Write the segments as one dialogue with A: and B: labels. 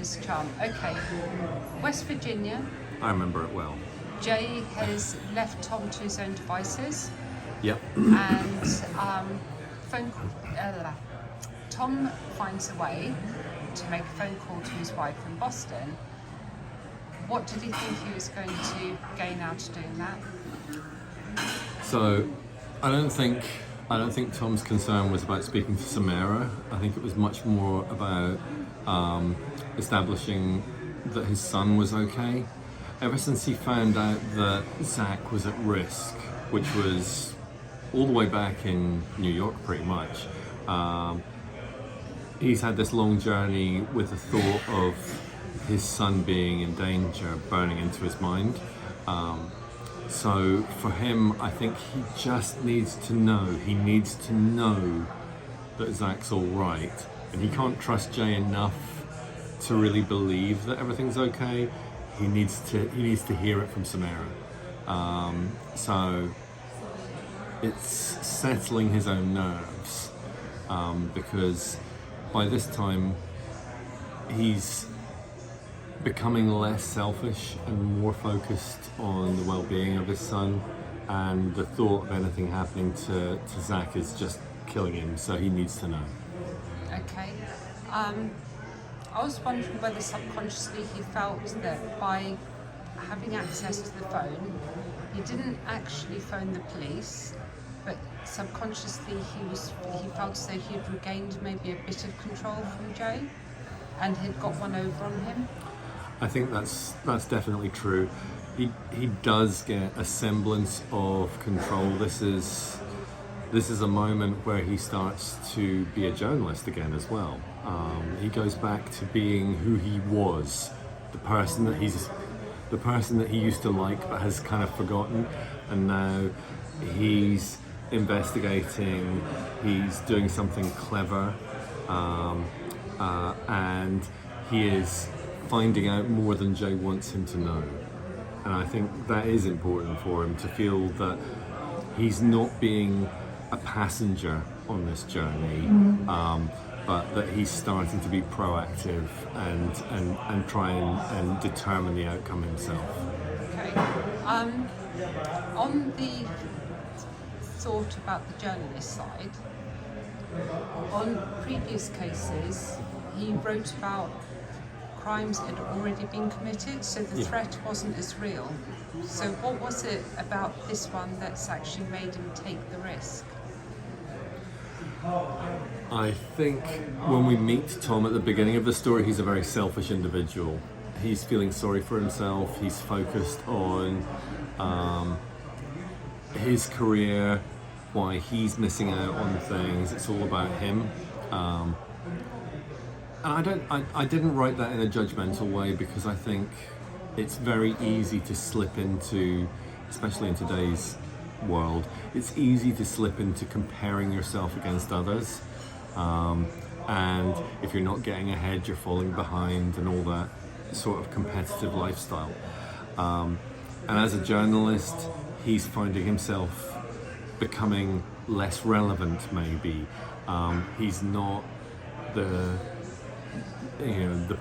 A: this charm. Okay, West Virginia.
B: I remember it well.
A: Jay has left Tom to his own devices,
B: Yep.
A: and Tom finds a way to make a phone call to his wife in Boston. What did he think he was going to gain out of doing that?
B: So, I don't think Tom's concern was about speaking to Samara. I think it was much more about establishing that his son was okay. Ever since he found out that Zach was at risk, which was all the way back in New York pretty much, he's had this long journey with the thought of his son being in danger burning into his mind. So for him, I think he just needs to know that Zach's all right, and he can't trust Jay enough to really believe that everything's okay. He needs to hear it from Samara. So it's settling his own nerves, because by this time he's becoming less selfish and more focused on the well-being of his son, and the thought of anything happening to Zach is just killing him, so he needs to know.
A: Okay. I was wondering whether subconsciously he felt that by having access to the phone, he didn't actually phone the police, but subconsciously he felt as though he had regained maybe a bit of control from Jay and had got one over on him.
B: I think that's definitely true. He does get a semblance of control. This is a moment where he starts to be a journalist again as well. He goes back to being who he was, the person that he used to like but has kind of forgotten, and now he's investigating. He's doing something clever, and he is finding out more than Jay wants him to know. And I think that is important for him to feel that he's not being a passenger on this journey, but that he's starting to be proactive and try and determine the outcome himself.
A: Okay. On the thought about the journalist side, on previous cases, he wrote about crimes that had already been committed, so the threat wasn't as real. So what was it about this one that's actually made him take the risk?
B: I think when we meet Tom at the beginning of the story, he's a very selfish individual. He's feeling sorry for himself. He's focused on his career, why he's missing out on things. It's all about him. And I didn't write that in a judgmental way, because I think it's very easy to slip into, especially in today's world, it's easy to slip into comparing yourself against others. And if you're not getting ahead, you're falling behind, and all that sort of competitive lifestyle. And as a journalist, he's finding himself becoming less relevant, maybe. He's not the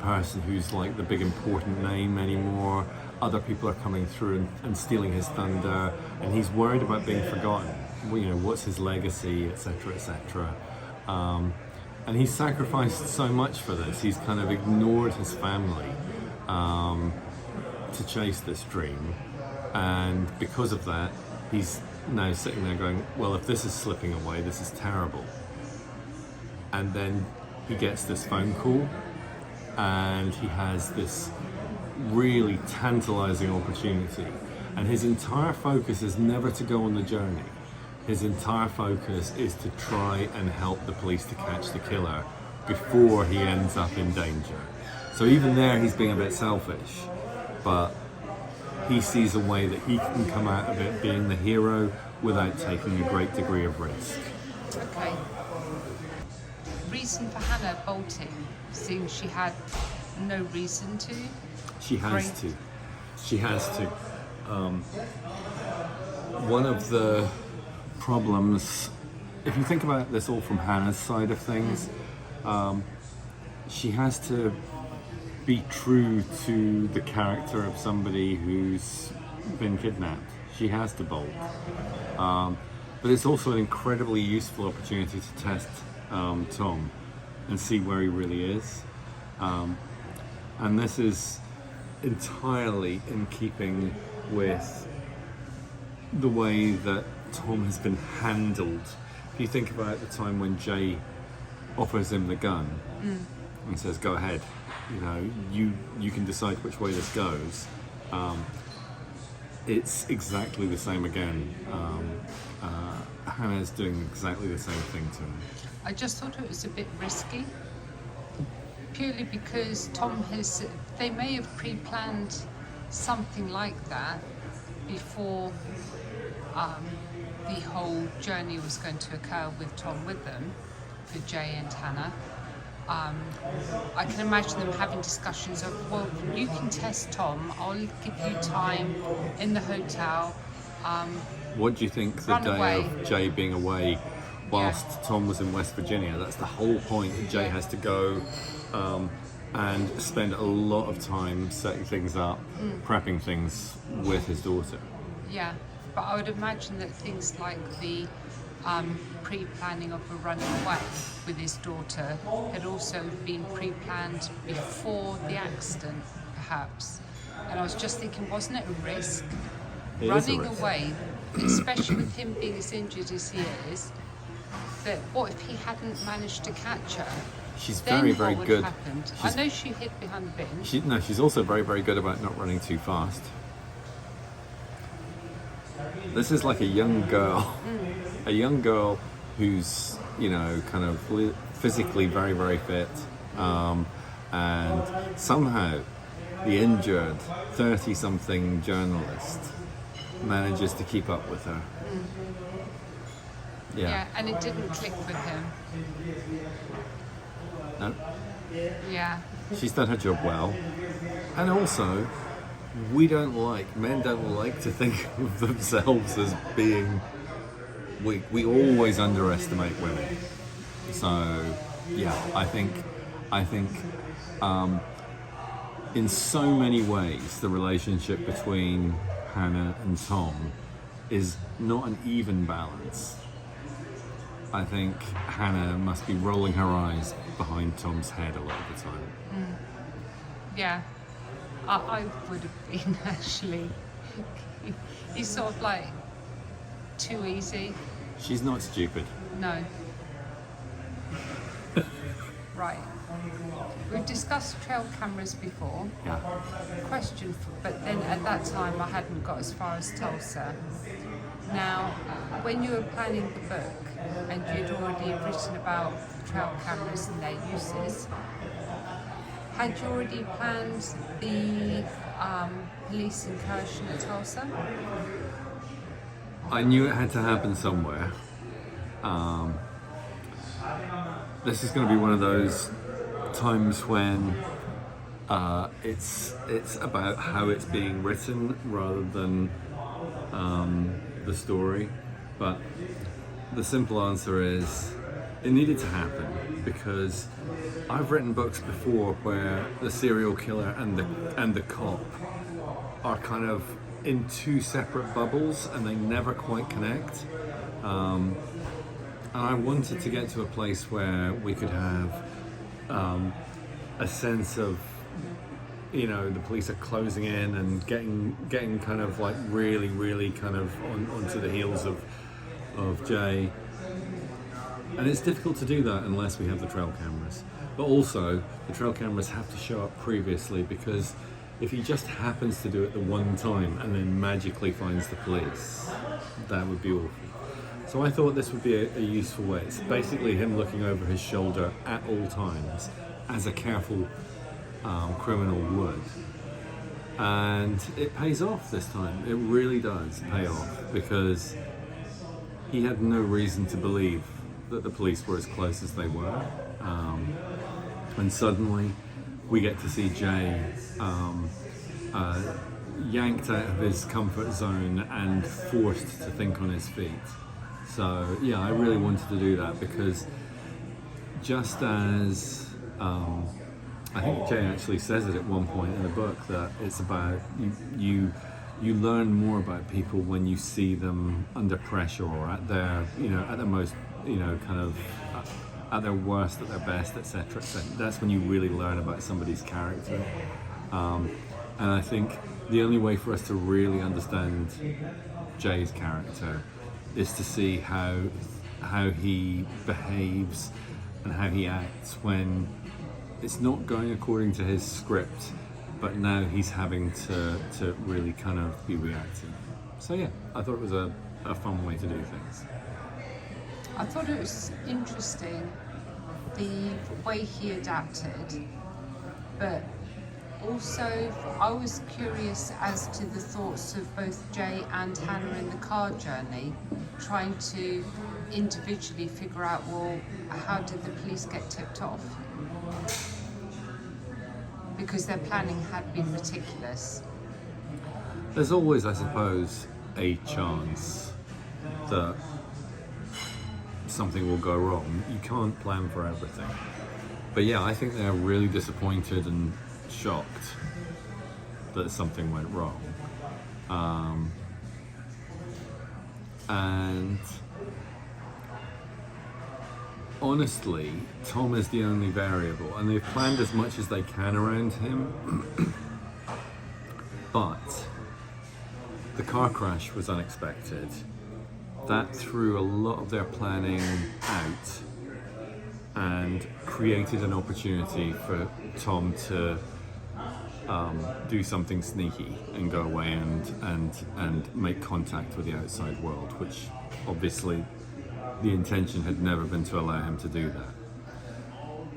B: person who's like the big important name anymore. Other people are coming through and stealing his thunder, and he's worried about being forgotten. What's his legacy, etc., etc. And he's sacrificed so much for this. He's kind of ignored his family to chase this dream, and because of that, he's now sitting there going, well, if this is slipping away, this is terrible. And then he gets this phone call, and he has this really tantalizing opportunity, and his entire focus is never to go on the journey. His entire focus is to try and help the police to catch the killer before he ends up in danger. So even there, he's being a bit selfish, but he sees a way that he can come out of it being the hero without taking a great degree of risk.
A: Okay. Reason for Hannah bolting, seeing she had no reason to?
B: She has to. One of the problems, if you think about this all from Hannah's side of things, she has to be true to the character of somebody who's been kidnapped. She has to bolt. But it's also an incredibly useful opportunity to test Tom and see where he really is. And this is entirely in keeping with the way that Tom has been handled. If you think about the time when Jay offers him the gun and says, "Go ahead, you can decide which way this goes." It's exactly the same again. Hannah's doing exactly the same thing to him.
A: I just thought it was a bit risky, purely because they may have pre-planned something like that before the whole journey was going to occur with Tom with them, for Jay and Hannah. I can imagine them having discussions of, well, you can test Tom, I'll give you time in the hotel.
B: What do you think the day of Jay being away whilst Tom was in West Virginia? That's the whole point, that Jay has to go and spend a lot of time setting things up, prepping things with his daughter.
A: Yeah, but I would imagine that things like the pre-planning of a running away with his daughter had also been pre-planned before the accident, perhaps. And I was just thinking, wasn't it a risk? Running away, especially with him being as injured as he is, that what if he hadn't managed to catch her?
B: She's
A: then
B: very, very
A: what would
B: good.
A: have happened? I know she hid behind the bin.
B: She's also very, very good about not running too fast. This is like a young girl who's, kind of physically very, very fit, and somehow the injured 30-something journalist manages to keep up with her.
A: Yeah, and it didn't click with him.
B: No,
A: Yeah.
B: she's done her job well, and also men don't like to think of themselves as being weak. We always underestimate women. So yeah, I think in so many ways the relationship between Hannah and Tom is not an even balance. I think Hannah must be rolling her eyes behind Tom's head a lot of the time.
A: Yeah, I would have been actually. He's sort of like too easy.
B: She's not stupid.
A: No. Right. We've discussed trail cameras before.
B: Yeah.
A: Question, but then at that time I hadn't got as far as Tulsa. Now, when you were planning the book and you'd already written about trail cameras and their uses, had you already planned the police incursion at Tulsa?
B: I knew it had to happen somewhere. This is going to be one of those times when it's about how it's being written rather than the story. But the simple answer is it needed to happen, because I've written books before where the serial killer and the cop are kind of in two separate bubbles and they never quite connect. And I wanted to get to a place where we could have a sense of, the police are closing in and getting kind of like really kind of onto the heels of Jay. And it's difficult to do that unless we have the trail cameras. But also, the trail cameras have to show up previously, because if he just happens to do it the one time and then magically finds the police, that would be awful. So I thought this would be a useful way. It's basically him looking over his shoulder at all times, as a careful criminal would. And it pays off this time. It really does pay off, because he had no reason to believe that the police were as close as they were. And suddenly we get to see Jay yanked out of his comfort zone and forced to think on his feet. So yeah, I really wanted to do that, because just as I think Jay actually says it at one point in the book that it's about you learn more about people when you see them under pressure or at their at their most kind of at their worst, at their best, etc., etc. That's when you really learn about somebody's character. And I think the only way for us to really understand Jay's character is to see how he behaves and how he acts when it's not going according to his script, but now he's having to really kind of be reacting. So yeah, I thought it was a fun way to do things.
A: I thought it was interesting the way he adapted, but also I was curious as to the thoughts of both Jay and Hannah in the car journey, trying to individually figure out, well, how did the police get tipped off? Because their planning had been meticulous.
B: There's always, I suppose, a chance that something will go wrong. You can't plan for everything. But yeah, I think they're really disappointed and shocked that something went wrong. And honestly, Tom is the only variable, and they've planned as much as they can around him. But the car crash was unexpected. That threw a lot of their planning out and created an opportunity for Tom to do something sneaky and go away and make contact with the outside world, which obviously the intention had never been to allow him to do that.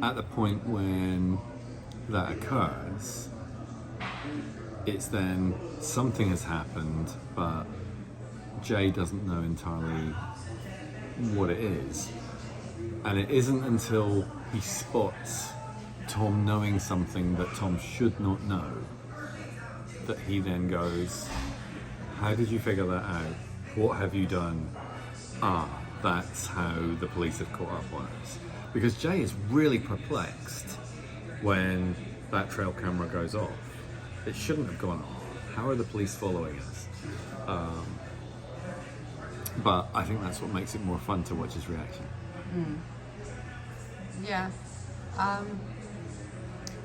B: At the point when that occurs, it's then something has happened, but Jay doesn't know entirely what it is. And it isn't until he spots Tom knowing something that Tom should not know that he then goes, how did you figure that out? What have you done? That's how the police have caught up on us. Because Jay is really perplexed when that trail camera goes off. It shouldn't have gone off. How are the police following us? But I think that's what makes it more fun to watch his reaction.
A: Yeah.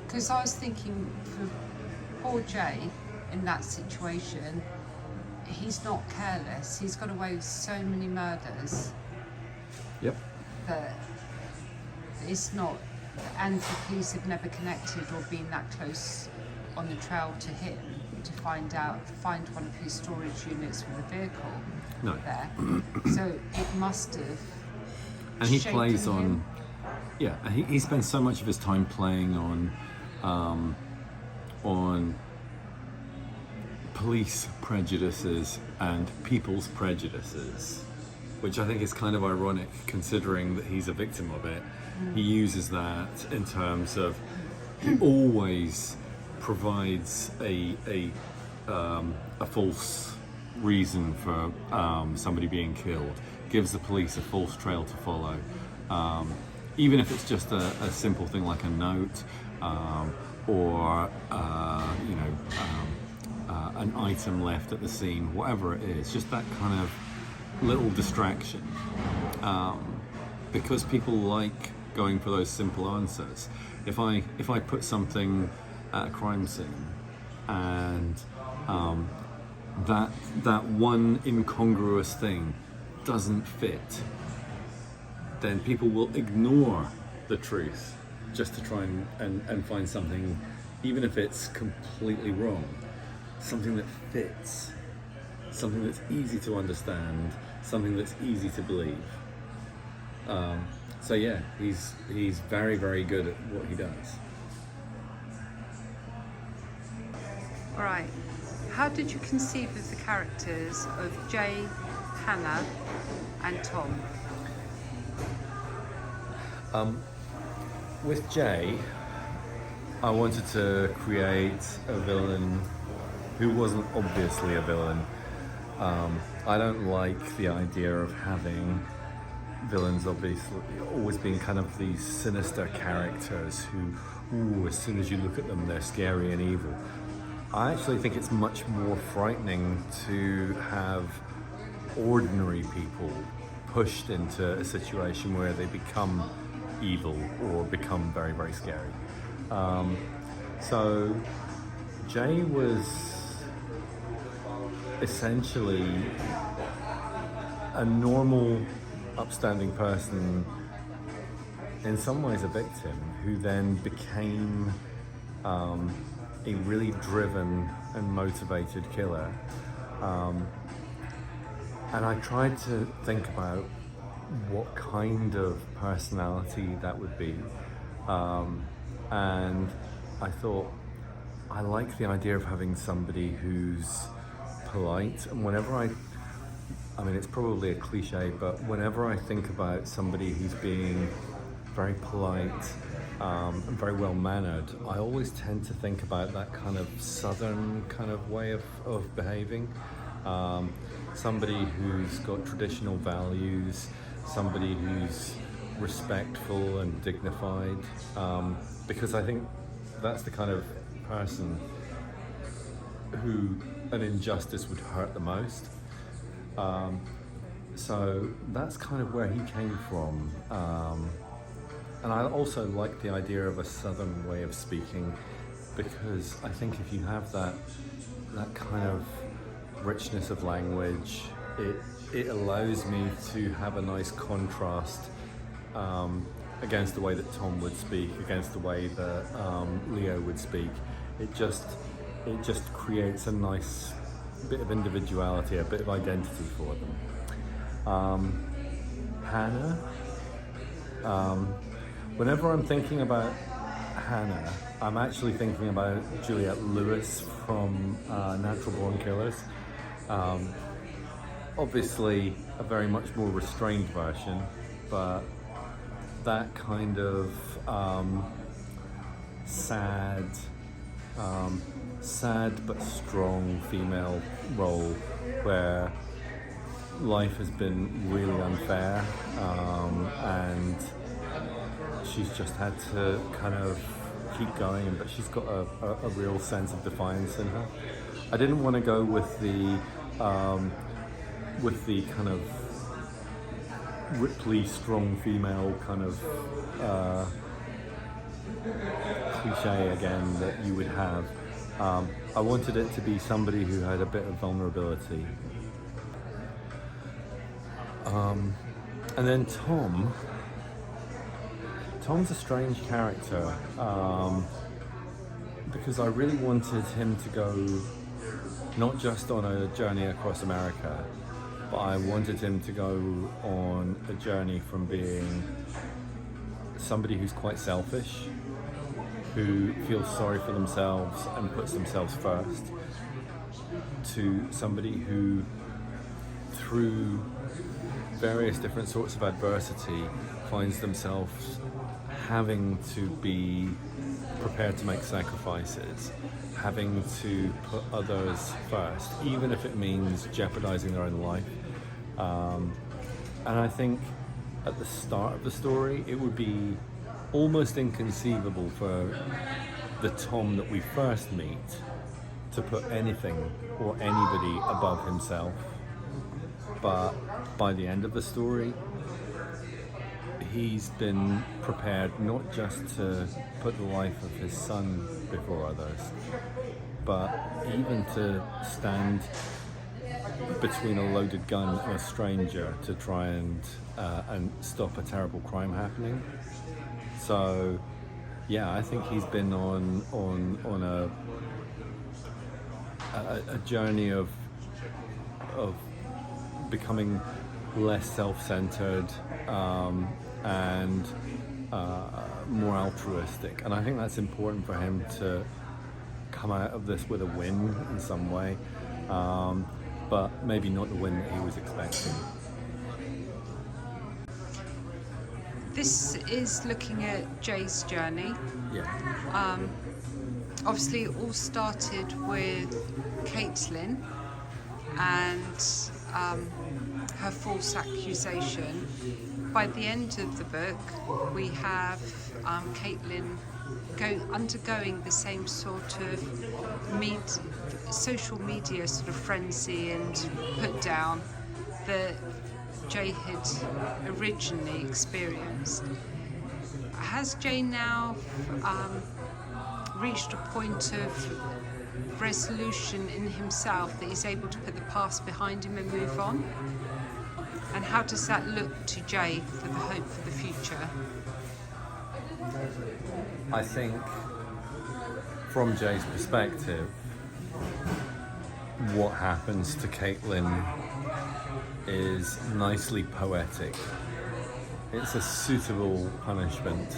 A: Because I was thinking for poor Jay in that situation, he's not careless. He's got away with so many murders.
B: Yep.
A: That it's not, and the police have never connected or been that close on the trail to him to find one of his storage units with a vehicle there. So it must have.
B: And he plays
A: him.
B: on. Yeah, and he spends so much of his time playing on police prejudices and people's prejudices, which I think is kind of ironic considering that he's a victim of it. He uses that in terms of he always provides a false reason for somebody being killed, gives the police a false trail to follow, even if it's just a simple thing like a note or an item left at the scene, whatever it is, just that kind of little distraction, because people like going for those simple answers. If I put something at a crime scene and that one incongruous thing doesn't fit, then people will ignore the truth just to try and find something, even if it's completely wrong, something that fits, something that's easy to understand, something that's easy to believe. So yeah, he's very, very good at what he does.
A: All right. How did you conceive of the characters of Jay, Hannah, and Tom?
B: With Jay, I wanted to create a villain who wasn't obviously a villain. I don't like the idea of having villains obviously always being kind of these sinister characters who ooh, as soon as you look at them, they're scary and evil. I actually think it's much more frightening to have ordinary people pushed into a situation where they become evil or become very, very scary. So Jay was essentially a normal, upstanding person, in some ways a victim, who then became a really driven and motivated killer. And I tried to think about what kind of personality that would be. And I thought, I like the idea of having somebody who's polite. And whenever I mean, it's probably a cliche, but whenever I think about somebody who's being very polite and very well mannered, I always tend to think about that kind of southern kind of way of behaving. Somebody who's got traditional values, somebody who's respectful and dignified, because I think that's the kind of person who an injustice would hurt the most. So that's kind of where he came from. And I also like the idea of a southern way of speaking, because I think if you have that kind of richness of language, it allows me to have a nice contrast against the way that Tom would speak, against the way that Leo would speak. It just creates a nice bit of individuality, a bit of identity for them. Hannah, whenever I'm thinking about Hannah, I'm actually thinking about Juliette Lewis from Natural Born Killers. Obviously a very much more restrained version, but that kind of sad but strong female role where life has been really unfair, and she's just had to kind of keep going, but she's got a real sense of defiance in her. I didn't want to go with the kind of Ripley strong female kind of cliche again that you would have. I wanted it to be somebody who had a bit of vulnerability. And then Tom's a strange character, because I really wanted him to go not just on a journey across America, but I wanted him to go on a journey from being somebody who's quite selfish, who feels sorry for themselves and puts themselves first, to somebody who, through various different sorts of adversity, finds themselves having to be prepared to make sacrifices, having to put others first, even if it means jeopardizing their own life. And I think at the start of the story, it would be almost inconceivable for the Tom that we first meet to put anything or anybody above himself. But by the end of the story, he's been prepared not just to put the life of his son before others, but even to stand between a loaded gun and a stranger to try and stop a terrible crime happening. So, yeah, I think he's been on a journey of becoming less self-centered and more altruistic, and I think that's important for him to come out of this with a win in some way, but maybe not the win that he was expecting.
A: This is looking at Jay's journey.
B: Yeah.
A: Obviously, it all started with Caitlin and her false accusation. By the end of the book, we have Caitlin undergoing the same sort of social media sort of frenzy and put down that Jay had originally experienced. Has Jay now reached a point of resolution in himself that he's able to put the past behind him and move on? And how does that look to Jay for the hope for the future?
B: I think from Jay's perspective, what happens to Caitlin is nicely poetic. It's a suitable punishment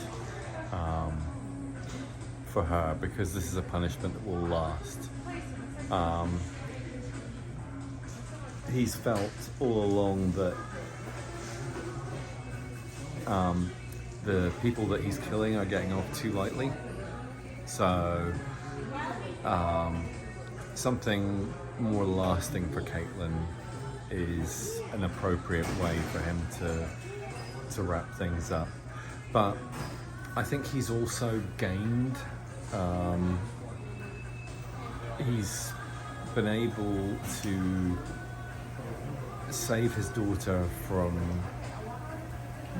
B: for her, because this is a punishment that will last. He's felt all along that the people that he's killing are getting off too lightly. So something more lasting for Caitlin is an appropriate way for him to wrap things up. But I think he's also gained. He's been able to save his daughter from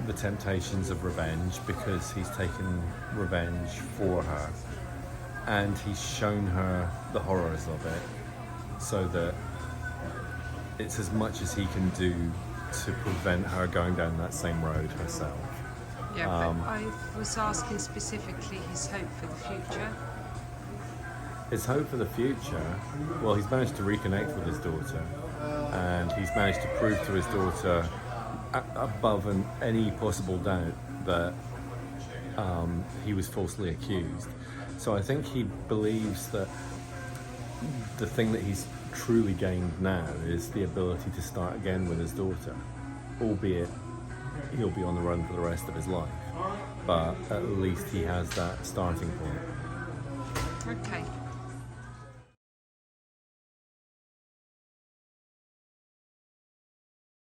B: the temptations of revenge, because he's taken revenge for her, and he's shown her the horrors of it, so that it's as much as he can do to prevent her going down that same road herself.
A: Yeah, but I was asking specifically his hope for the future.
B: His hope for the future, well, he's managed to reconnect with his daughter, and he's managed to prove to his daughter above any possible doubt that he was falsely accused. So I think he believes that the thing that he's truly gained now is the ability to start again with his daughter, albeit he'll be on the run for the rest of his life, but at least he has that starting point.
A: Okay.